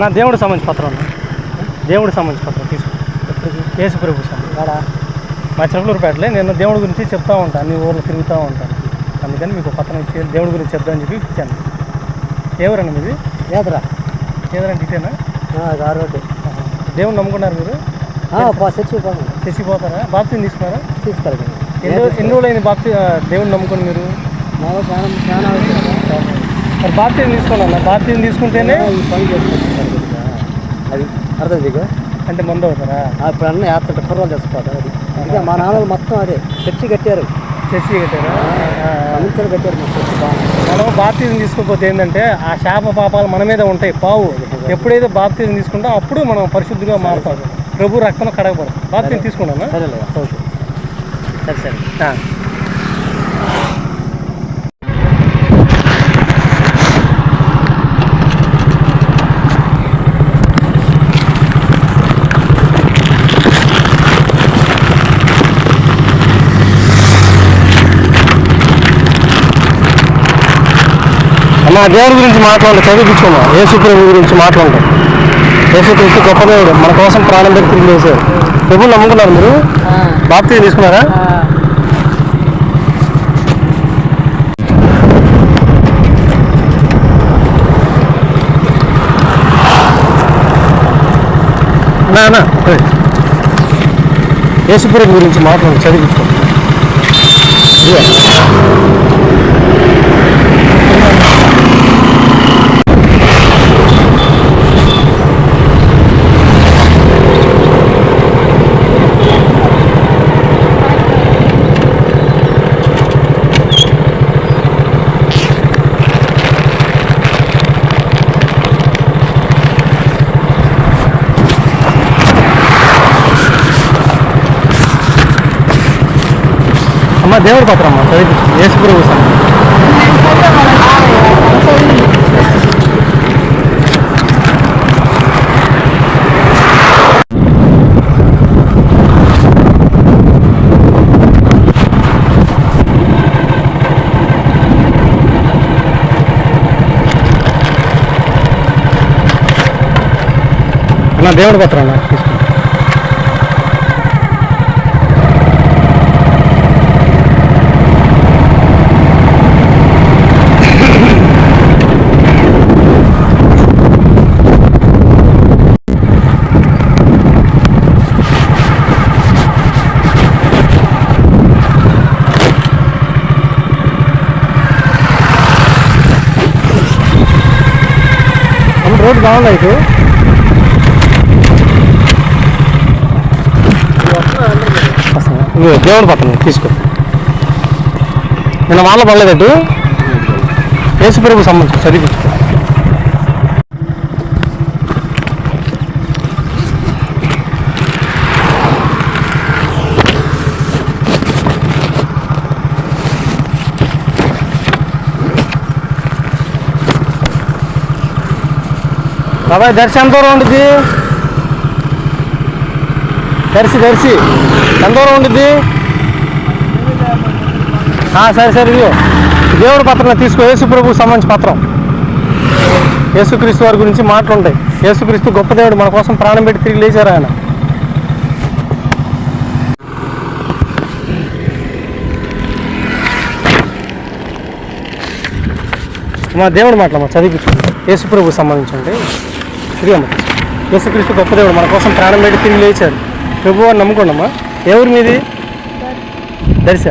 నా దేవుడికి సంబంధించి పత్రం అన్న, దేవుడికి సంబంధించి పత్రం తీసుకో. యేసు ప్రభు సంబంధించి మా చిలకలూరుపేటలే నేను దేవుడి గురించి చెప్తూ ఉంటాను, అన్ని ఊర్లో తిరుగుతూ ఉంటాను. అందుకని మీకు పత్రం ఇచ్చి దేవుడి గురించి చెప్దామని చెప్పి ఇచ్చాను. ఎవరన్నా మీది? ఏదరా ఏదరంటే ఇటేనా? రోడ్డు. దేవుడు నమ్ముకున్నారు మీరు? చచ్చిపోతారా? బాప్తీసం తీసుకున్నారా? తీసుకోవాలి. ఎన్ని రోజులు అయింది దేవుడు నమ్ముకుని మీరు? మరి బాప్తీసం తీసుకోవాలన్నా, బాప్తీసం తీసుకుంటేనే పని చేసుకుంటారు. అది అర్థం మీకు అంటే మందు అవుతారా? ఇప్పుడు అన్న యాత్ర కుర్రలు తెచ్చిపోతారు. అది ఇంకా మా నాన్నలు మొత్తం అదే చర్చి కట్టారా? సంవత్సరాలు కట్టారు. మనం బాప్తీసం తీసుకోకపోతే ఏంటంటే ఆ శాప పాపాలు మన మీద ఉంటాయి. పావు ఎప్పుడైతే బాప్తీసం తీసుకుంటాం అప్పుడు మనం పరిశుద్ధిగా మారుతాం. ప్రభు రక్తం కడగబడదు. బాప్తీసం తీసుకున్నాను. ఓకే సరే సరే. అమ్మా దేవుడి గురించి మాట్లాడండి, చదివించుకోమా. యేసు ప్రభు గురించి మాట్లాడండి. యేసుక్రీస్తు గొప్ప దేవుడు, మన కోసం ప్రాణం పెట్టి తిరిగి వేశారు. ప్రభు నమ్ముకున్నారు మీరు? బాప్తీసం తీసుకున్నారా? యేసు ప్రభు గురించి మాట్లాడండి, చదివించుకో. అమ్మ దేవుడి పత్రం అమ్మ చదివించు. యేసు ప్రభు సంబంధించి నా దేవుడి పత్రం అన్న తీసుకుంటా. రోడ్డు బాగుందా? ఇటు దేవుడి పక్కన తీసుకో. నిన్న వాళ్ళ పడలేదట్టు యేసు ప్రభు సంబంధించి చదివించుకో. బాబాయ్ దర్శి ఎంత దూరం ఉండిద్ది? దర్శి ఎంత దూరం ఉండిద్ది? సరే సరే. ఇదిగో దేవుడి పత్రం తీసుకో. యేసు ప్రభుకు సంబంధించి పత్రం. యేసుక్రీస్తు వారి గురించి మాట్లాఉంటాయి. యేసుక్రీస్తు గొప్ప దేవుడు, మన కోసం ప్రాణం పెట్టి తిరిగి లేచారు ఆయన. మా దేవుడు మాట్లాడమ్మా చదివించుకోండి. యేసు ప్రభుకు సంబంధించి ఉంటాయి. ఇదిగమ్మా యేసుక్రీస్తు గొప్ప దేవుడు, మన కోసం ప్రాణం పెట్టి తిరిగి లేచారు. ప్రభు అని నమ్ముకోండి అమ్మా. ఎవరు మీది? దర్శ